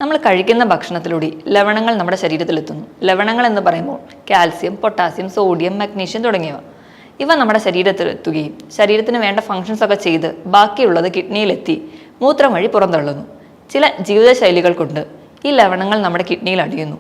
നമ്മൾ കഴിക്കുന്ന ഭക്ഷണത്തിലൂടെ ലവണങ്ങൾ നമ്മുടെ ശരീരത്തിലെത്തുന്നു. ലവണങ്ങൾ എന്ന് പറയുമ്പോൾ കാൽസ്യം, പൊട്ടാസ്യം, സോഡിയം, മഗ്നീഷ്യം തുടങ്ങിയവ. ഇവ നമ്മുടെ ശരീരത്തിലെത്തുകയും ശരീരത്തിന് വേണ്ട ഫങ്ഷൻസ് ഒക്കെ ചെയ്ത് ബാക്കിയുള്ളത് കിഡ്നിയിലെത്തി മൂത്രം വഴി പുറന്തള്ളുന്നു. ചില ജീവിതശൈലികൾ കൊണ്ട് ഈ ലവണങ്ങൾ നമ്മുടെ കിഡ്നിയിൽ അടിയുന്നു.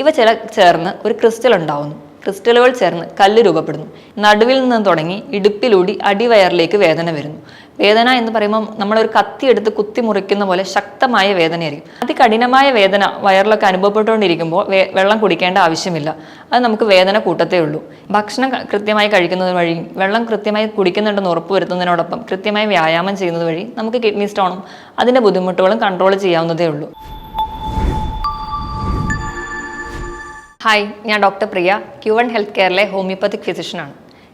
ഇവ ചേർന്ന് ഒരു ക്രിസ്റ്റൽ ഉണ്ടാവുന്നു. ക്രിസ്റ്റലുകൾ ചേർന്ന് കല്ല് രൂപപ്പെടുന്നു. നടുവിൽ നിന്ന് തുടങ്ങി ഇടുപ്പിലൂടി അടിവയറിലേക്ക് വേദന വരുന്നു. വേദന എന്ന് പറയുമ്പോൾ നമ്മളൊരു കത്തിയെടുത്ത് കുത്തി മുറിക്കുന്ന പോലെ ശക്തമായ വേദനയായിരിക്കും. അതികഠിനമായ വേദന വയറിലൊക്കെ അനുഭവപ്പെട്ടുകൊണ്ടിരിക്കുമ്പോൾ വെള്ളം കുടിക്കേണ്ട ആവശ്യമില്ല. അത് നമുക്ക് വേദന കൂട്ടത്തേ ഉള്ളൂ. ഭക്ഷണം കൃത്യമായി കഴിക്കുന്നത് വഴിയും വെള്ളം കൃത്യമായി കുടിക്കുന്നുണ്ടെന്ന് ഉറപ്പുവരുത്തുന്നതിനോടൊപ്പം കൃത്യമായി വ്യായാമം ചെയ്യുന്നത് വഴി നമുക്ക് കിഡ്നി സ്റ്റോണും അതിൻ്റെ ബുദ്ധിമുട്ടുകളും കൺട്രോൾ ചെയ്യാവുന്നതേ ഉള്ളൂ. ഹായ്, ഞാൻ ഡോക്ടർ പ്രിയ, Q1 ഹെൽത്ത് കെയറിലെ ഹോമിയോപ്പത്തിക് ഫിസിഷ്യനാണ്.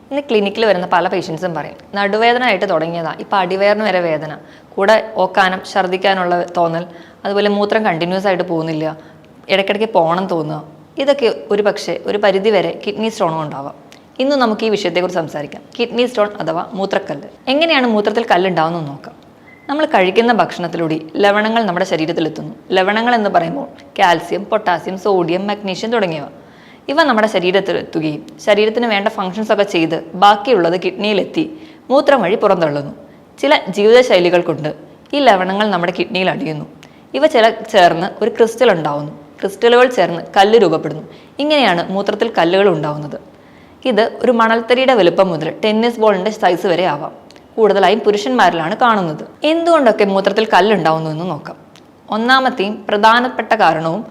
ഇന്ന് ക്ലിനിക്കിൽ വരുന്ന പല പേഷ്യൻസും പറയും, നടുവേദന ആയിട്ട് തുടങ്ങിയതാണ്, ഇപ്പോൾ അടിവയറിന് വരെ വേദന, കൂടെ ഓക്കാനം, ഛർദ്ദിക്കാനുള്ള തോന്നൽ, അതുപോലെ മൂത്രം കണ്ടിന്യൂസ് ആയിട്ട് പോകുന്നില്ല, ഇടയ്ക്കിടയ്ക്ക് പോകണം തോന്നുക. ഇതൊക്കെ ഒരു പരിധി വരെ കിഡ്നി സ്റ്റോണും ഉണ്ടാവാം. ഇന്ന് നമുക്ക് ഈ വിഷയത്തെക്കുറിച്ച് സംസാരിക്കാം. കിഡ്നി സ്റ്റോൺ അഥവാ മൂത്രക്കല്ല്. എങ്ങനെയാണ് മൂത്രത്തിൽ കല്ലുണ്ടാവുന്നത് നോക്കാം. നമ്മൾ കഴിക്കുന്ന ഭക്ഷണത്തിലൂടെ ലവണങ്ങൾ നമ്മുടെ ശരീരത്തിലെത്തുന്നു. ലവണങ്ങൾ എന്ന് പറയുമ്പോൾ കാൽസ്യം, പൊട്ടാസ്യം, സോഡിയം, മഗ്നീഷ്യം തുടങ്ങിയവ. ഇവ നമ്മുടെ ശരീരത്തിലെത്തുകയും ശരീരത്തിന് വേണ്ട ഫങ്ഷൻസ് ഒക്കെ ചെയ്ത് ബാക്കിയുള്ളത് കിഡ്നിയിലെത്തി മൂത്രം വഴി പുറന്തള്ളുന്നു. ചില ജീവിതശൈലികൾ കൊണ്ട് ഈ ലവണങ്ങൾ നമ്മുടെ കിഡ്നിയിൽ അടിയുന്നു. ഇവ ചേർന്ന് ഒരു ക്രിസ്റ്റൽ ഉണ്ടാവുന്നു. ക്രിസ്റ്റലുകൾ ചേർന്ന് കല്ല് രൂപപ്പെടുന്നു. ഇങ്ങനെയാണ് മൂത്രത്തിൽ കല്ലുകൾ ഉണ്ടാവുന്നത്. ഇത് ഒരു മണൽത്തരിയുടെ വലുപ്പം മുതൽ ടെന്നീസ് ബോളിൻ്റെ സൈസ് വരെ ആവാം. കൂടുതലായും പുരുഷന്മാരിലാണ് കാണുന്നത്. എന്തുകൊണ്ടൊക്കെ മൂത്രത്തിൽ കല്ലുണ്ടാവുന്നു എന്ന് നോക്കാം. ഒന്നാമത്തെയും പ്രധാനപ്പെട്ട കാരണവും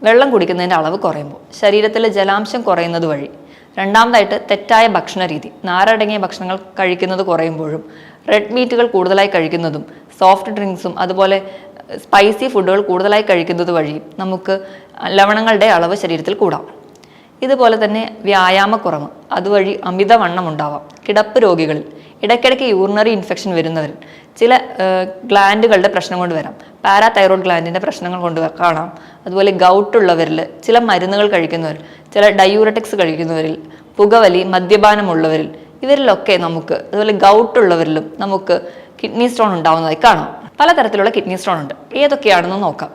വെള്ളം കുടിക്കുന്നതിൻ്റെ അളവ് കുറയുമ്പോൾ ശരീരത്തിലെ ജലാംശം കുറയുന്നത് വഴി. രണ്ടാമതായിട്ട് തെറ്റായ ഭക്ഷണ രീതി. നാരടങ്ങിയ ഭക്ഷണങ്ങൾ കഴിക്കുന്നത് കുറയുമ്പോഴും റെഡ് മീറ്റുകൾ കൂടുതലായി കഴിക്കുന്നതും സോഫ്റ്റ് ഡ്രിങ്ക്സും അതുപോലെ സ്പൈസി ഫുഡുകൾ കൂടുതലായി കഴിക്കുന്നത് വഴിയും നമുക്ക് ലവണങ്ങളുടെ അളവ് ശരീരത്തിൽ കൂടാം. ഇതുപോലെ തന്നെ വ്യായാമക്കുറവ്, അതുവഴി അമിതവണ്ണം ഉണ്ടാവാം. കിടപ്പ് രോഗികളിൽ, ഇടയ്ക്കിടയ്ക്ക് യൂറിനറി ഇൻഫെക്ഷൻ വരുന്നവരിൽ, ചില ഗ്ലാൻഡുകളുടെ പ്രശ്നം കൊണ്ട് വരാം. പാരാതൈറോയ്ഡ് ഗ്ലാൻഡിൻ്റെ പ്രശ്നങ്ങൾ കൊണ്ട് കാണാം. അതുപോലെ ഗൗട്ടുള്ളവരിൽ, ചില മരുന്നുകൾ കഴിക്കുന്നവരിൽ, ചില ഡയൂററ്റിക്സ് കഴിക്കുന്നവരിൽ, പുകവലി, മദ്യപാനമുള്ളവരിൽ, ഇവരിലൊക്കെ നമുക്ക്, അതുപോലെ ഗൗട്ടുള്ളവരിലും നമുക്ക് കിഡ്നി സ്റ്റോൺ ഉണ്ടാവുന്നതായി കാണാം. പലതരത്തിലുള്ള കിഡ്നി സ്റ്റോൺ ഉണ്ട്. ഏതൊക്കെയാണെന്ന് നോക്കാം.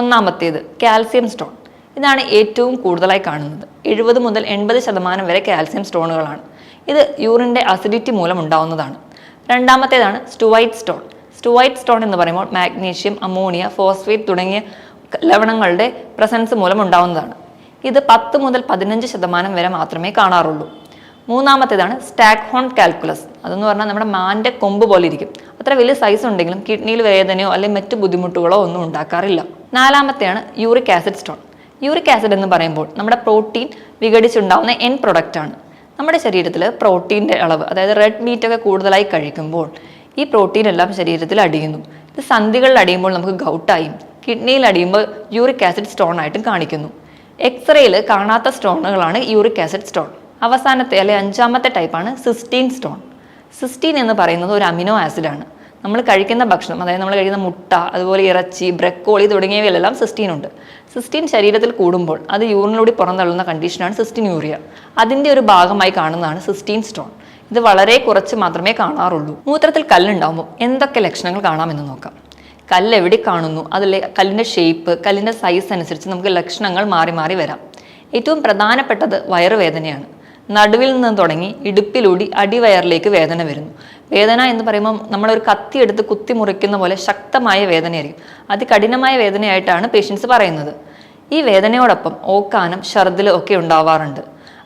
ഒന്നാമത്തേത് കാൽസ്യം സ്റ്റോൺ. ഇതാണ് ഏറ്റവും കൂടുതലായി കാണുന്നത്. 70 മുതൽ 80% വരെ കാൽസ്യം സ്റ്റോണുകളാണ്. ഇത് യൂറിൻ്റെ അസിഡിറ്റി മൂലം ഉണ്ടാവുന്നതാണ്. രണ്ടാമത്തേതാണ് സ്റ്റുവൈറ്റ് സ്റ്റോൺ. സ്റ്റുവൈറ്റ് സ്റ്റോൺ എന്ന് പറയുമ്പോൾ മാഗ്നീഷ്യം, അമോണിയ, ഫോസ്ഫേറ്റ് തുടങ്ങിയ ലവണങ്ങളുടെ പ്രസൻസ് മൂലം ഉണ്ടാവുന്നതാണ്. ഇത് 10 മുതൽ 15% വരെ മാത്രമേ കാണാറുള്ളൂ. മൂന്നാമത്തേതാണ് സ്റ്റാക്ഹോൺ കാൽക്കുലസ്. അതെന്ന് പറഞ്ഞാൽ നമ്മുടെ മാൻ്റെ കൊമ്പ് പോലെ ഇരിക്കും. അത്ര വലിയ സൈസ് ഉണ്ടെങ്കിലും കിഡ്നിയിൽ വേദനയോ അല്ലെങ്കിൽ മറ്റു ബുദ്ധിമുട്ടുകളോ ഒന്നും ഉണ്ടാക്കാറില്ല. നാലാമത്തെയാണ് uric acid stone. Uric acid എന്ന് പറയുമ്പോൾ നമ്മുടെ പ്രോട്ടീൻ വിഘടിച്ചുണ്ടാവുന്ന എൻ പ്രൊഡക്റ്റാണ്. നമ്മുടെ ശരീരത്തിൽ പ്രോട്ടീൻ്റെ അളവ്, അതായത് റെഡ് മീറ്റൊക്കെ കൂടുതലായി കഴിക്കുമ്പോൾ ഈ പ്രോട്ടീൻ എല്ലാം ശരീരത്തിൽ അടിയുന്നു. ഇത് സന്ധികളിൽ അടിയുമ്പോൾ നമുക്ക് ഗൗട്ടായും കിഡ്നിയിൽ അടിയുമ്പോൾ യൂറിക് ആസിഡ് സ്റ്റോൺ ആയിട്ടും കാണിക്കുന്നു. എക്സ്റേയിൽ കാണാത്ത സ്റ്റോണുകളാണ് യൂറിക് ആസിഡ് സ്റ്റോൺ. അവസാനത്തെ അല്ലെങ്കിൽ 5ാമത്തെ ടൈപ്പാണ് സിസ്റ്റീൻ സ്റ്റോൺ. സിസ്റ്റീൻ എന്ന് പറയുന്നത് ഒരു അമിനോ ആസിഡാണ്. നമ്മൾ കഴിക്കുന്ന ഭക്ഷണം, അതായത് നമ്മൾ കഴിക്കുന്ന മുട്ട, അതുപോലെ ഇറച്ചി, ബ്രക്കോളി തുടങ്ങിയവയിലെല്ലാം സിസ്റ്റീൻ ഉണ്ട്. സിസ്റ്റീൻ ശരീരത്തിൽ കൂടുമ്പോൾ അത് യൂറിനിലൂടെ പുറന്തള്ളുന്ന കണ്ടീഷനാണ് സിസ്റ്റീനൂറിയ. അതിൻ്റെ ഒരു ഭാഗമായി കാണുന്നതാണ് സിസ്റ്റീൻ സ്റ്റോൺ. ഇത് വളരെ കുറച്ച് മാത്രമേ കാണാറുള്ളൂ. മൂത്രത്തിൽ കല്ലുണ്ടാകുമ്പോൾ എന്തൊക്കെ ലക്ഷണങ്ങൾ കാണാമെന്ന് നോക്കാം. കല്ല് എവിടെ കാണുന്നു, അതിലെ കല്ലിൻ്റെ ഷേപ്പ്, കല്ലിൻ്റെ സൈസ് അനുസരിച്ച് നമുക്ക് ലക്ഷണങ്ങൾ മാറി മാറി വരാം. ഏറ്റവും പ്രധാനപ്പെട്ടത് വയറുവേദനയാണ്. നടുവിൽ നിന്ന് തുടങ്ങി ഇടുപ്പിലൂടി അടിവയറിലേക്ക് വേദന വരുന്നു. വേദന എന്ന് പറയുമ്പോൾ നമ്മളൊരു കത്തിയെടുത്ത് കുത്തി മുറിക്കുന്ന പോലെ ശക്തമായ വേദനയായിരിക്കും. അതികഠിനമായ വേദനയായിട്ടാണ് പേഷ്യൻസ് പറയുന്നത്. ഈ വേദനയോടൊപ്പം ഓക്കാനം, ഛർദ്ദിൽ ഒക്കെ ഉണ്ടാവാറുണ്ട്.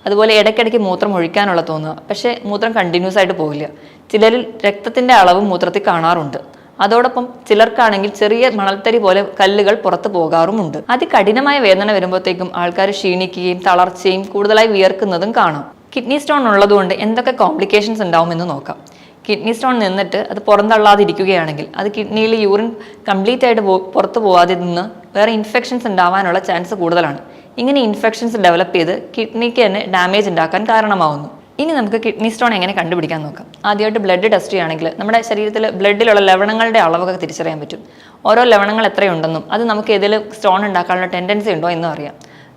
അതുപോലെ ഇടയ്ക്കിടയ്ക്ക് മൂത്രം ഒഴിക്കാനുള്ള തോന്നുക, പക്ഷേ മൂത്രം കണ്ടിന്യൂസ് ആയിട്ട് പോകില്ല. ചിലരിൽ രക്തത്തിൻ്റെ അളവ് മൂത്രത്തിൽ കാണാറുണ്ട്. അതോടൊപ്പം ചിലർക്കാണെങ്കിൽ ചെറിയ മണൽത്തരി പോലെ കല്ലുകൾ പുറത്തു പോകാറുമുണ്ട്. അതികഠിനമായ വേദന വരുമ്പോഴത്തേക്കും ആൾക്കാർ ക്ഷീണിക്കുകയും തളർച്ചയും കൂടുതലായി വിയർക്കുന്നതും കാണാം. കിഡ്നി സ്റ്റോൺ ഉള്ളതുകൊണ്ട് എന്തൊക്കെ കോംപ്ലിക്കേഷൻസ് ഉണ്ടാവുമെന്ന് നോക്കാം. കിഡ്നി സ്റ്റോൺ നിന്നിട്ട് അത് പുറന്തള്ളാതിരിക്കുകയാണെങ്കിൽ അത് കിഡ്നിയിൽ യൂറിൻ കംപ്ലീറ്റ് ആയിട്ട് പുറത്തു പോകാതെ നിന്ന് വേറെ ഇൻഫെക്ഷൻസ് ഉണ്ടാവാനുള്ള ചാൻസ് കൂടുതലാണ്. ഇങ്ങനെ ഇൻഫെക്ഷൻസ് ഡെവലപ്പ് ചെയ്ത് കിഡ്നിക്ക് തന്നെ ഡാമേജ് ഉണ്ടാക്കാൻ കാരണമാവുന്നു. ഇനി നമുക്ക് കിഡ്നി സ്റ്റോൺ എങ്ങനെ കണ്ടുപിടിക്കാൻ നോക്കാം. ആദ്യമായിട്ട് ബ്ലഡ് ടെസ്റ്റ് ചെയ്യുകയാണെങ്കിൽ നമ്മുടെ ശരീരത്തിൽ ബ്ലഡിലുള്ള ലവണങ്ങളുടെ അളവൊക്കെ തിരിച്ചറിയാൻ പറ്റും. ഓരോ ലവണങ്ങൾ എത്രയുണ്ടെന്നും അത് നമുക്ക് ഏതെങ്കിലും സ്റ്റോൺ ഉണ്ടാക്കാനുള്ള ടെൻഡൻസി ഉണ്ടോ എന്നും അറിയാം.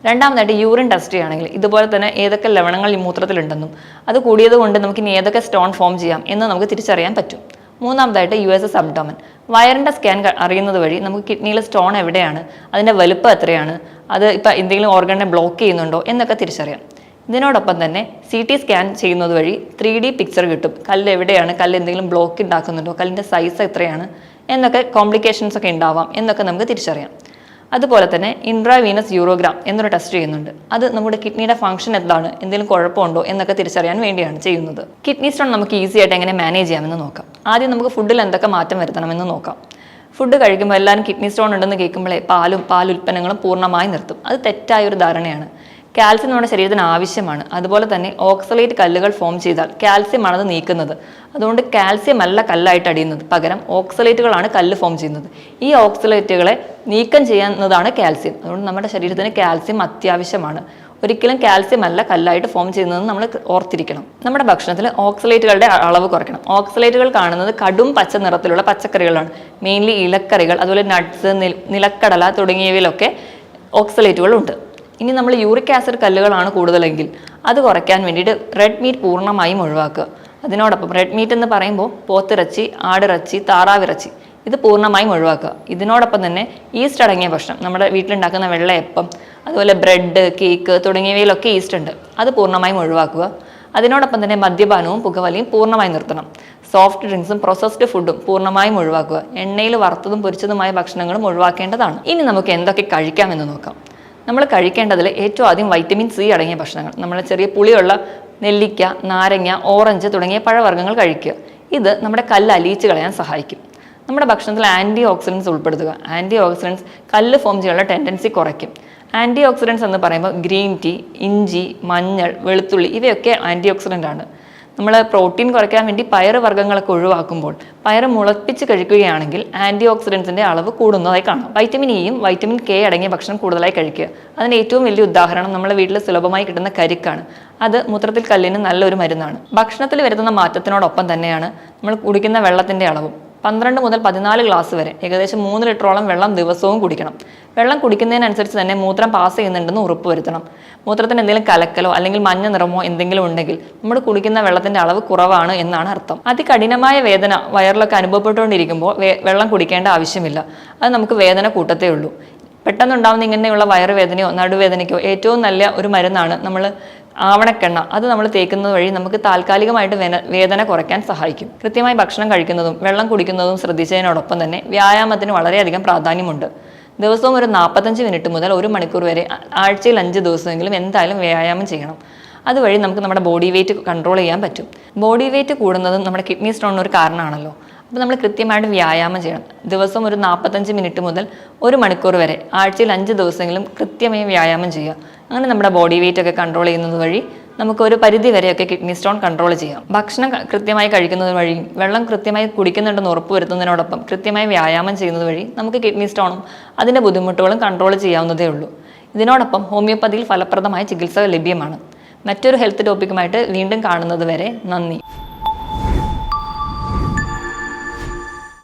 രണ്ടാമതായിട്ട് യൂറിൻ ടെസ്റ്റ് ചെയ്യുകയാണെങ്കിൽ ഇതുപോലെ തന്നെ ഏതൊക്കെ ലവണങ്ങൾ ഈ മൂത്രത്തിലുണ്ടെന്നും അത് കൂടിയത് കൊണ്ട് നമുക്ക് ഇനി ഏതൊക്കെ സ്റ്റോൺ ഫോം ചെയ്യാം എന്ന് നമുക്ക് തിരിച്ചറിയാൻ പറ്റും. മൂന്നാമതായിട്ട് US അബ്ഡോമൻ. വയറിൻ്റെ സ്കാൻ അറിയുന്നത് വഴി നമുക്ക് കിഡ്നിയിലെ സ്റ്റോൺ എവിടെയാണ്, അതിൻ്റെ വലുപ്പം എത്രയാണ്, അത് ഇപ്പോൾ എന്തെങ്കിലും ഓർഗനെ ബ്ലോക്ക് ചെയ്യുന്നുണ്ടോ എന്നൊക്കെ തിരിച്ചറിയാം. ഇതിനോടൊപ്പം തന്നെ CT സ്കാൻ ചെയ്യുന്നത് വഴി 3D പിക്ചർ കിട്ടും. കല്ല് എവിടെയാണ്, കല്ല് എന്തെങ്കിലും ബ്ലോക്ക് ഉണ്ടാക്കുന്നുണ്ടോ, കല്ലിൻ്റെ സൈസ് എത്രയാണ് എന്നൊക്കെ, കോംപ്ലിക്കേഷൻസ് ഒക്കെ ഉണ്ടാവാം എന്നൊക്കെ നമുക്ക് തിരിച്ചറിയാം. അതുപോലെ തന്നെ ഇൻട്രാവീനസ് യൂറോഗ്രാം എന്നൊരു ടെസ്റ്റ് ചെയ്യുന്നുണ്ട്. അത് നമ്മുടെ കിഡ്നിയുടെ ഫംഗ്ഷൻ എന്താണ്, എന്തെങ്കിലും കുഴപ്പമുണ്ടോ എന്നൊക്കെ തിരിച്ചറിയാൻ വേണ്ടിയാണ് ചെയ്യുന്നത്. കിഡ്നി സ്റ്റോൺ നമുക്ക് ഈസി ആയിട്ട് എങ്ങനെ മാനേജ് ചെയ്യാമെന്ന് നോക്കാം. ആദ്യം നമുക്ക് ഫുഡിൽ എന്തൊക്കെ മാറ്റം വരുത്തണമെന്ന് നോക്കാം. ഫുഡ് കഴിക്കുമ്പോൾ എല്ലാവരും കിഡ്നി സ്റ്റോൺ ഉണ്ടെന്ന് കേൾക്കുമ്പോഴേ പാലുൽപ്പന്നങ്ങളും പൂർണ്ണമായി നിർത്തും. അത് തെറ്റായ ഒരു ധാരണയാണ്. കാൽസ്യം നമ്മുടെ ശരീരത്തിന് ആവശ്യമാണ്. അതുപോലെ തന്നെ ഓക്സലേറ്റ് കല്ലുകൾ ഫോം ചെയ്താൽ കാൽസ്യമാണ് അത് നീക്കുന്നത്. അതുകൊണ്ട് കാൽസ്യം അല്ല കല്ലായിട്ട് അടിയുന്നത്, പകരം ഓക്സലേറ്റുകളാണ് കല്ല് ഫോം ചെയ്യുന്നത്. ഈ ഓക്സലേറ്റുകളെ നീക്കം ചെയ്യുന്നതാണ് കാൽസ്യം. അതുകൊണ്ട് നമ്മുടെ ശരീരത്തിന് കാൽസ്യം അത്യാവശ്യമാണ്. ഒരിക്കലും കാൽസ്യം അല്ല കല്ലായിട്ട് ഫോം ചെയ്യുന്നതെന്ന് നമ്മൾ ഓർത്തിരിക്കണം. നമ്മുടെ ഭക്ഷണത്തിൽ ഓക്സലേറ്റുകളുടെ അളവ് കുറയ്ക്കണം. ഓക്സലേറ്റുകൾ കാണുന്നത് കടും പച്ച നിറത്തിലുള്ള പച്ചക്കറികളാണ്. മെയിൻലി ഇലക്കറികൾ, അതുപോലെ നട്ട്സ്, നിലക്കടല തുടങ്ങിയവയിലൊക്കെ ഓക്സലേറ്റുകൾ ഉണ്ട്. ഇനി നമ്മൾ യൂറിക് ആസിഡ് കല്ലുകളാണ് കൂടുതലെങ്കിൽ അത് കുറയ്ക്കാൻ വേണ്ടിയിട്ട് റെഡ് മീറ്റ് പൂർണ്ണമായും ഒഴിവാക്കുക. അതിനോടൊപ്പം റെഡ് മീറ്റ് എന്ന് പറയുമ്പോൾ പോത്തിറച്ചി, ആടിറച്ചി, താറാവിറച്ചി ഇത് പൂർണ്ണമായും ഒഴിവാക്കുക. ഇതിനോടൊപ്പം തന്നെ ഈസ്റ്റ് അടങ്ങിയ ഭക്ഷണം, നമ്മുടെ വീട്ടിലുണ്ടാക്കുന്ന വെള്ളയപ്പം, അതുപോലെ ബ്രെഡ്, കേക്ക് തുടങ്ങിയവയിലൊക്കെ ഈസ്റ്റ് ഉണ്ട്, അത് പൂർണ്ണമായും ഒഴിവാക്കുക. അതിനോടൊപ്പം തന്നെ മദ്യപാനവും പുകവലിയും പൂർണ്ണമായി നിർത്തണം. സോഫ്റ്റ് ഡ്രിങ്ക്സും പ്രോസസ്ഡ് ഫുഡും പൂർണ്ണമായും ഒഴിവാക്കുക. എണ്ണയിൽ വറുത്തതും പൊരിച്ചതുമായ ഭക്ഷണങ്ങളും ഒഴിവാക്കേണ്ടതാണ്. ഇനി നമുക്ക് എന്തൊക്കെ കഴിക്കാമെന്ന് നോക്കാം. നമ്മൾ കഴിക്കേണ്ടതിൽ ഏറ്റവും ആദ്യം വൈറ്റമിൻ C അടങ്ങിയ ഭക്ഷണങ്ങൾ, നമ്മൾ ചെറിയ പുളിയുള്ള നെല്ലിക്ക, നാരങ്ങ, ഓറഞ്ച് തുടങ്ങിയ പഴവർഗ്ഗങ്ങൾ കഴിക്കുക. ഇത് നമ്മുടെ കല്ല് അലിയിച്ച് കളയാൻ സഹായിക്കും. നമ്മുടെ ഭക്ഷണത്തിൽ ആൻറ്റി ഓക്സിഡൻസ് ഉൾപ്പെടുത്തുക. ആൻറ്റി ഓക്സിഡൻസ് കല്ല് ഫോം ചെയ്യാനുള്ള ടെൻഡൻസി കുറയ്ക്കും. ആൻറ്റി ഓക്സിഡൻസ് എന്ന് പറയുമ്പോൾ ഗ്രീൻ ടീ, ഇഞ്ചി, മഞ്ഞൾ, വെളുത്തുള്ളി ഇവയൊക്കെ ആൻറ്റി ഓക്സിഡൻ്റ് ആണ്. നമ്മൾ പ്രോട്ടീൻ കുറയ്ക്കാൻ വേണ്ടി പയറ് വർഗ്ഗങ്ങളൊക്കെ ഒഴിവാക്കുമ്പോൾ പയറ് മുളപ്പിച്ച് കഴിക്കുകയാണെങ്കിൽ ആൻറ്റി ഓക്സിഡൻസിൻ്റെ അളവ് കൂടുന്നതായി കാണാം. വൈറ്റമിൻ ഇയും വൈറ്റമിൻ K അടങ്ങിയ ഭക്ഷണം കൂടുതലായി കഴിക്കുക. അതിന് ഏറ്റവും വലിയ ഉദാഹരണം നമ്മുടെ വീട്ടിൽ സുലഭമായി കിട്ടുന്ന കരിക്കാണ്. അത് മൂത്രത്തിൽ കല്ലിന് നല്ലൊരു മരുന്നാണ്. ഭക്ഷണത്തിൽ വരുത്തുന്ന മാറ്റത്തിനോടൊപ്പം തന്നെയാണ് നമ്മൾ കുടിക്കുന്ന വെള്ളത്തിൻ്റെ അളവും. 12 മുതൽ 14 ഗ്ലാസ് വരെ ഏകദേശം 3 ലിറ്ററോളം വെള്ളം ദിവസവും കുടിക്കണം. വെള്ളം കുടിക്കുന്നതിനനുസരിച്ച് തന്നെ മൂത്രം പാസ് ചെയ്യുന്നുണ്ടെന്ന് ഉറപ്പുവരുത്തണം. മൂത്രത്തിന് എന്തെങ്കിലും കലക്കലോ അല്ലെങ്കിൽ മഞ്ഞ നിറമോ എന്തെങ്കിലും ഉണ്ടെങ്കിൽ നമ്മൾ കുടിക്കുന്ന വെള്ളത്തിന്റെ അളവ് കുറവാണ് എന്നാണ് അർത്ഥം. അതികഠിനമായ വേദന വയറിലൊക്കെ അനുഭവപ്പെട്ടുകൊണ്ടിരിക്കുമ്പോൾ വെള്ളം കുടിക്കേണ്ട ആവശ്യമില്ല. അത് നമുക്ക് വേദന കൂട്ടത്തേ ഉള്ളൂ. പെട്ടെന്നുണ്ടാവുന്ന ഇങ്ങനെയുള്ള വയറുവേദനയോ നടുവേദനയ്ക്കോ ഏറ്റവും നല്ല ഒരു മരുന്നാണ് നമ്മൾ ആവണക്കെണ്ണ. അത് നമ്മൾ തേക്കുന്നത് വഴി നമുക്ക് താൽക്കാലികമായിട്ട് വേദന കുറയ്ക്കാൻ സഹായിക്കും. കൃത്യമായി ഭക്ഷണം കഴിക്കുന്നതും വെള്ളം കുടിക്കുന്നതും ശ്രദ്ധിച്ചതിനോടൊപ്പം തന്നെ വ്യായാമത്തിന് വളരെയധികം പ്രാധാന്യമുണ്ട്. ദിവസവും ഒരു 45 മിനിറ്റ് മുതൽ 1 മണിക്കൂർ വരെ ആഴ്ചയിൽ 5 ദിവസമെങ്കിലും എന്തായാലും വ്യായാമം ചെയ്യണം. അതുവഴി നമുക്ക് നമ്മുടെ ബോഡി വെയിറ്റ് കൺട്രോൾ ചെയ്യാൻ പറ്റും. ബോഡി വെയിറ്റ് കൂടുന്നതും നമ്മുടെ കിഡ്നി സ്റ്റോണിന് ഒരു കാരണമാണല്ലോ. അപ്പോൾ നമ്മൾ കൃത്യമായിട്ട് വ്യായാമം ചെയ്യണം. ദിവസം ഒരു 45 മിനിറ്റ് മുതൽ 1 മണിക്കൂർ വരെ ആഴ്ചയിൽ 5 ദിവസമെങ്കിലും കൃത്യമായി വ്യായാമം ചെയ്യുക. അങ്ങനെ നമ്മുടെ ബോഡി വെയിറ്റ് ഒക്കെ കൺട്രോൾ ചെയ്യുന്നത് വഴി നമുക്കൊരു പരിധി വരെയൊക്കെ കിഡ്നി സ്റ്റോൺ കൺട്രോൾ ചെയ്യാം. ഭക്ഷണം കൃത്യമായി കഴിക്കുന്നത് വഴിയും വെള്ളം കൃത്യമായി കുടിക്കുന്നുണ്ടെന്ന് ഉറപ്പുവരുത്തുന്നതിനോടൊപ്പം കൃത്യമായി വ്യായാമം ചെയ്യുന്നത് വഴി നമുക്ക് കിഡ്നി സ്റ്റോണും അതിൻ്റെ ബുദ്ധിമുട്ടുകളും കൺട്രോൾ ചെയ്യാവുന്നതേ ഉള്ളൂ. ഇതിനോടൊപ്പം ഹോമിയോപ്പതിയിൽ ഫലപ്രദമായ ചികിത്സ ലഭ്യമാണ്. മറ്റൊരു ഹെൽത്ത് ടോപ്പിക്കുമായിട്ട് വീണ്ടും കാണുന്നത് വരെ നന്ദി.